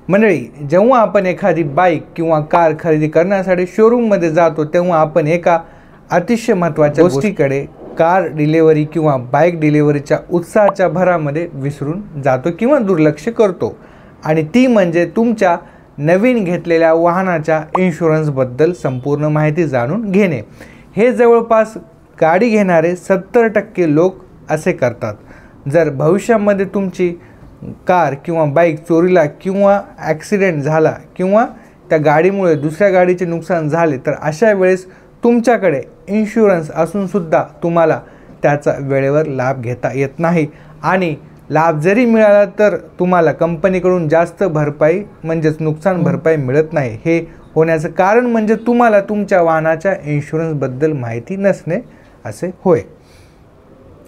मंडळी, जेव्हा आपण एखादी बाईक किंवा कार खरेदी करण्यासाठी शोरूममध्ये जातो तेव्हा आपण एका अतिशय महत्त्वाच्या गोष्टीकडे कार डिलिव्हरी किंवा बाईक डिलिव्हरीच्या उत्साहाच्या भरामध्ये विसरून जातो किंवा दुर्लक्ष करतो, आणि ती म्हणजे तुमच्या नवीन घेतलेल्या वाहनाच्या इन्शुरन्सबद्दल संपूर्ण माहिती जाणून घेणे। हे जवळपास गाडी घेणारे 70% लोक असे करतात। जर भविष्यामध्ये तुमची कार किंवा बाईक चोरीला किंवा ॲक्सिडेंट झाला किंवा त्या गाडीमुळे दुसऱ्या गाडीचे नुकसान झाले तर अशा वेळेस तुमच्याकडे इन्शुरन्स असूनसुद्धा तुम्हाला त्याचा वेळेवर लाभ घेता येत नाही, आणि लाभ जरी मिळाला तर तुम्हाला कंपनीकडून जास्त भरपाई म्हणजेच नुकसान भरपाई मिळत नाही। हे होण्याचं कारण म्हणजे तुम्हाला तुमच्या वाहनाच्या इन्शुरन्सबद्दल माहिती नसणे असे होय।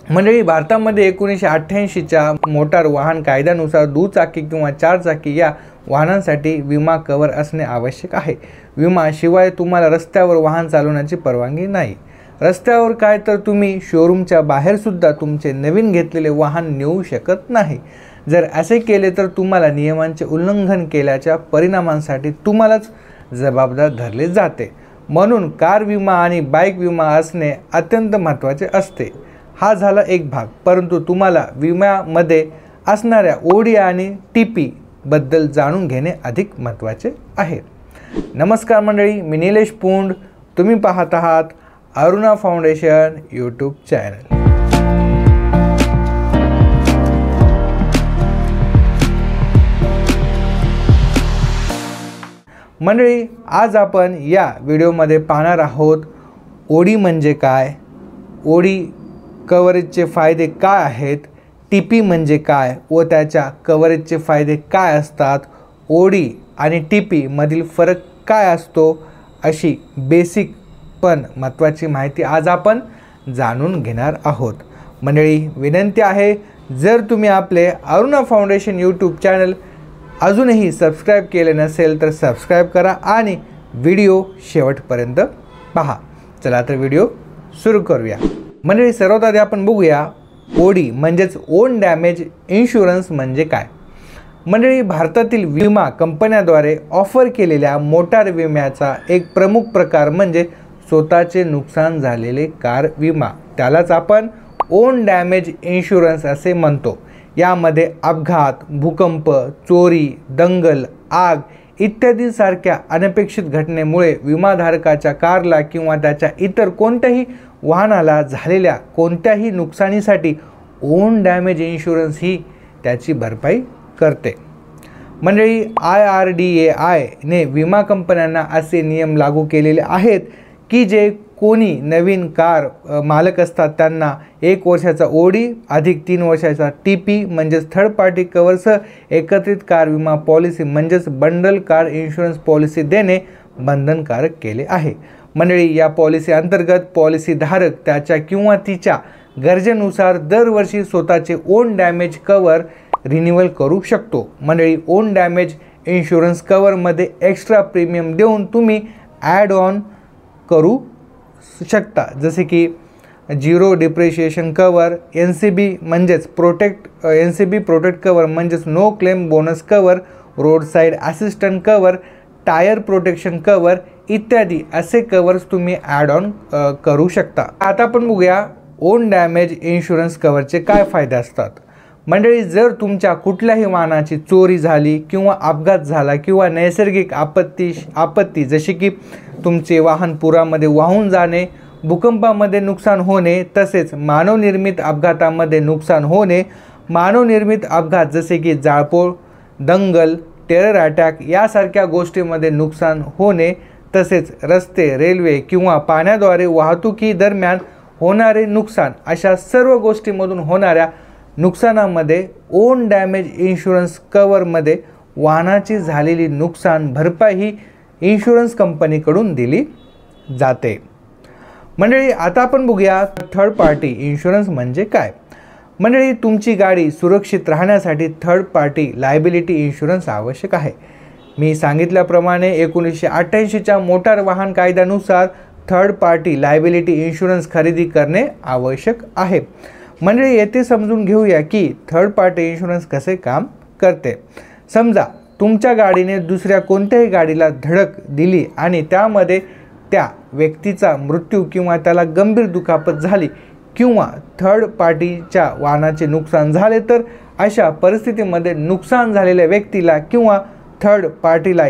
मंडळी, भारतामध्ये 1988च्या मोटार वाहन कायद्यानुसार दुचाकी किंवा चारचाकी या वाहनांसाठी विमा कव्हर असणे आवश्यक आहे। विमाशिवाय तुम्हाला रस्त्यावर वाहन चालवण्याची परवानगी नाही। रस्त्यावर काय तर तुम्ही शोरूमच्या बाहेरसुद्धा तुमचे नवीन घेतलेले वाहन नेऊ शकत नाही। जर असे केले तर तुम्हाला नियमांचे उल्लंघन केल्याच्या परिणामांसाठी तुम्हालाच जबाबदार धरले जाते। म्हणून कार विमा आणि बाईक विमा असणे अत्यंत महत्त्वाचे असते। हा झाला एक भाग, परंतु तुम्हाला विम्यामध्ये असणाऱ्या ओडी आणि टीपी बद्दल जाणून घेणे अधिक महत्त्वाचे आहे। नमस्कार मंडळी, मी निलेश पुंड, तुम्ही पाहत आहात अरुणा फाउंडेशन यूट्यूब चॅनल। मंडळी, आज आपण या व्हिडिओमध्ये पाहणार आहोत ओडी म्हणजे काय, ओडी कव्हरेजचे फायदे काय आहेत, टीपी म्हणजे काय व त्याच्या कव्हरेजचे फायदे काय असतात, ओडी आणि टीपी मधील फरक काय असतो, अशी बेसिक पण महत्त्वाची माहिती आज आपण जाणून घेणार आहोत। मंडळी, विनंती आहे, जर तुम्ही आपले अरुणा फाउंडेशन यूट्यूब चॅनल अजूनही सबस्क्राईब केले नसेल तर सबस्क्राईब करा आणि व्हिडिओ शेवटपर्यंत पहा। चला तर व्हिडिओ सुरू करूया। मंडळी, सर्वात आधी आपण बघूया ओडी म्हणजेच ओन डॅमेज इन्शुरन्स म्हणजे काय। मंडळी, भारतातील विमा कंपन्यांद्वारे ऑफर केलेल्या मोटार विम्याचा एक प्रमुख प्रकार म्हणजे स्वतःचे नुकसान झालेले कार विमा, त्यालाच आपण ओन डॅमेज इन्शुरन्स असे म्हणतो। यामध्ये अपघात, भूकंप, चोरी, दंगल, आग इत्यादी सारख्या अनपेक्षित घटनेमुळे विमाधारकाच्या कारला किंवा त्याच्या इतर कोणत्याही वाहनाला झालेल्या कोणत्याही नुकसानीसाठी ओन डॅमेज इन्शुरन्स ही त्याची भरपाई करते। मंडळी, IRDAI ने विमा कंपन्यांना असे नियम लागू केलेले आहेत की जे कोणी नवीन कार मालक असतात त्यांना 1 वर्षाचा ओडी अधिक 3 वर्षाचा टीपी म्हणजेच थर्ड पार्टी कव्हरसह एकत्रित कार विमा पॉलिसी म्हणजेच बंडल कार इन्शुरन्स पॉलिसी देणे बंधनकारक केले आहे। मंडळी, या पॉलिसी अंतर्गत पॉलिसीधारक त्याच्या किंवा तिच्या गरजेनुसार दरवर्षी स्वतःचे ओन डॅमेज कव्हर रिन्युअल करू शकतो। मंडळी, ओन डॅमेज इन्शुरन्स कव्हरमध्ये एक्स्ट्रा प्रीमियम देऊन तुम्ही ॲड ऑन करू शकता, जसे की झिरो डिप्रिशिएशन कव्हर, NCB म्हणजेच NCB प्रोटेक्ट कव्हर म्हणजेच no claim bonus cover, road side assistant cover, tyre protection cover इत्यादी असे कव्हर्स तुम्ही ॲड ऑन करू शकता। आता आपण बघूया ओन डॅमेज इन्शुरन्स कव्हरचे काय फायदे असतात। मंडळी, जर तुमच्या कुठल्याही वाहनाची चोरी झाली किंवा अपघात झाला किंवा नैसर्गिक आपत्ती जशी की तुमचे वाहन पुरामध्ये वाहून जाणे, भूकंपामध्ये नुकसान होणे, तसेच मानवनिर्मित अपघातामध्ये नुकसान होणे, मानवनिर्मित अपघात जसे की जाळपोळ, दंगल, टेरर अटॅक यासारख्या गोष्टींमध्ये नुकसान होणे, तसेच रस्ते, रेल्वे किंवा पाण्याद्वारे वाहतुकी दरम्यान होणारे नुकसान, अशा सर्व गोष्टींमधून होणाऱ्या नुकसानामध्ये ओन डॅमेज इन्शुरन्स कव्हरमध्ये वाहनाची झालेली नुकसान भरपाई ही इन्शुरन्स कंपनीकडून दिली जाते। मंडळी, आता आपण बघूया थर्ड पार्टी इन्शुरन्स म्हणजे काय। मंडळी, तुमची गाडी सुरक्षित राहण्यासाठी थर्ड पार्टी लायबिलिटी इन्शुरन्स आवश्यक आहे। मी सांगितल्याप्रमाणे 1988च्या मोटार वाहन कायद्यानुसार थर्ड पार्टी लायबिलिटी इन्शुरन्स खरेदी करणे आवश्यक आहे। मंडळी, येथे समजून घेऊया की थर्ड पार्टी इन्शुरन्स कसे काम करते। समजा तुमच्या गाडीने दुसऱ्या कोणत्याही गाडीला धडक दिली आणि त्यामध्ये त्या व्यक्तीचा मृत्यू किंवा त्याला गंभीर दुखापत झाली किंवा थर्ड पार्टीच्या वाहनाचे नुकसान झाले, तर अशा परिस्थितीमध्ये नुकसान झालेल्या व्यक्तीला किंवा थर्ड पार्टीला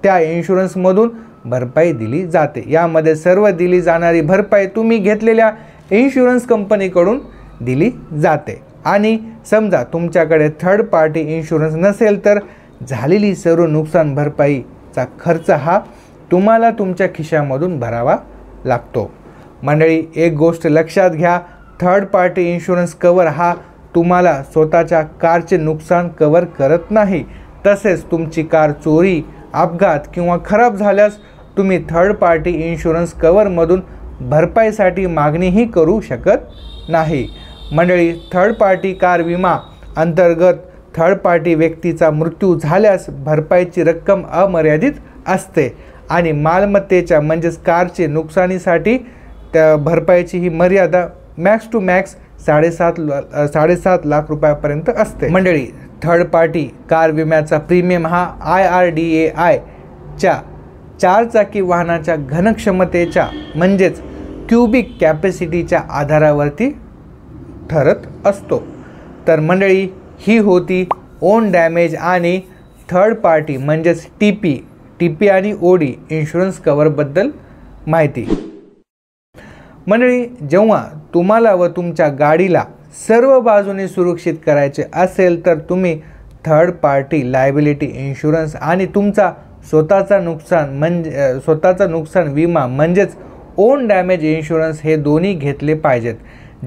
त्या इन्शुरन्समधून भरपाई दिली जाते। यामध्ये सर्व दिली जाणारी भरपाई तुम्ही घेतलेल्या इन्शुरन्स कंपनीकडून दिली जाते। आणि समजा तुमच्याकडे थर्ड पार्टी इन्शुरन्स नसेल तर झालेली सर्व नुकसान भरपाईचा खर्च हा तुम्हाला तुमच्या खिशामधून भरावा लागतो। मंडळी, एक गोष्ट लक्षात घ्या, थर्ड पार्टी इन्शुरन्स कवर हा तुम्हाला स्वतःच्या कारचे नुकसान कवर करत नाही। तसेच तुमची कार चोरी, अपघात किंवा खराब झाल्यास तुम्ही थर्ड पार्टी इन्शुरन्स कवरमधून भरपाईसाठी मागणीही करू शकत नाही। मंडळी, थर्ड पार्टी कार विमा अंतर्गत थर्ड पार्टी व्यक्तीचा मृत्यू झाल्यास भरपाईची रक्कम अमर्यादित असते आणि मालमत्तेच्या म्हणजेच कारचे नुकसानीसाठी त्या भरपाईची ही मर्यादा मॅक्स टू मॅक्स 7.5 लाख रुपयापर्यंत असते। मंडळी, थर्ड पार्टी कार विम्याचा प्रीमियम हा IRDAI च्या 4 चाकी वाहनाच्या घनक्षमतेच्या म्हणजेच क्युबिक कॅपॅसिटीच्या आधारावरती ठरत असतो। तर मंडळी, ही होती ओन डॅमेज आणि थर्ड पार्टी म्हणजेच TP आणि OD इन्शुरन्स कवरबद्दल माहिती। मंडळी, जेव्हा तुम्हाला व तुमच्या गाडीला सर्व बाजूने सुरक्षित करायचे असेल तर तुम्ही थर्ड पार्टी लायबिलिटी इन्शुरन्स आणि तुमचा स्वतःचा नुकसान विमा म्हणजेच ओन डॅमेज इन्शुरन्स हे दोन्ही घेतले पाहिजेत,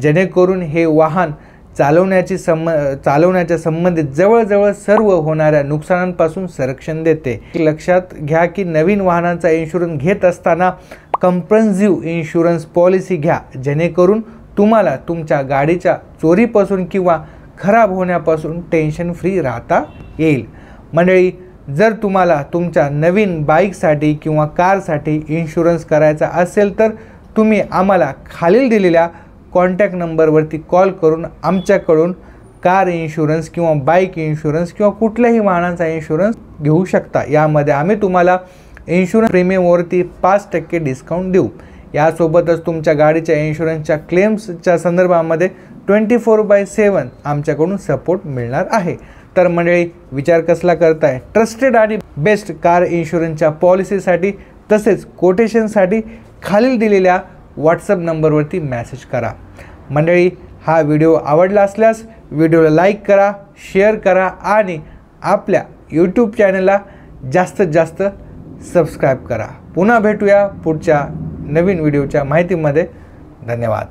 जेणेकरून हे वाहन चालवण्याच्या संबंधित जवळजवळ सर्व होणाऱ्या नुकसानांपासून संरक्षण देते। लक्षात घ्या की नवीन वाहनांचा इन्शुरन्स घेत असताना कम्प्रेहेन्सिव्ह इन्शुरन्स पॉलिसी घ्या, जेणेकरून तुम्हाला तुमच्या गाडीच्या चोरीपासून किंवा खराब होण्यापासून टेन्शन फ्री राहता येईल। मंडळी, जर तुम्हाला तुमच्या नवीन बाईकसाठी किंवा कारसाठी इन्शुरन्स करायचा असेल तर तुम्ही आम्हाला खालील दिलेल्या कॉन्टॅक्ट नंबरवरती कॉल करून आमच्याकडून कार इन्शुरन्स किंवा बाईक इन्शुरन्स किंवा कुठल्याही वाहनांचा इन्शुरन्स घेऊ शकता। यामध्ये आम्ही तुम्हाला इन्शुरन्स प्रीमियमवरती 5% डिस्काउंट देऊ। यासोबतच तुमच्या गाडीच्या इन्शुरन्सच्या क्लेम्सच्या संदर्भामध्ये 24/7 आमच्याकडून सपोर्ट मिळणार आहे। तर मंडळी, विचार कसला करताय? ट्रस्टेड आणि बेस्ट कार इन्शुरन्सच्या पॉलिसीसाठी तसेच कोटेशनसाठी खालील दिलेल्या व्हॉट्सअप नंबरवरती मेसेज करा। मंडळी, हा व्हिडिओ आवडला असल्यास व्हिडिओला लाईक करा, शेअर करा आणि आपल्या यूट्यूब चॅनलला जास्तीत जास्त सबस्क्राईब करा। पुन्हा भेटूया पुढच्या नवीन व्हिडिओच्या माहितीमध्ये। धन्यवाद।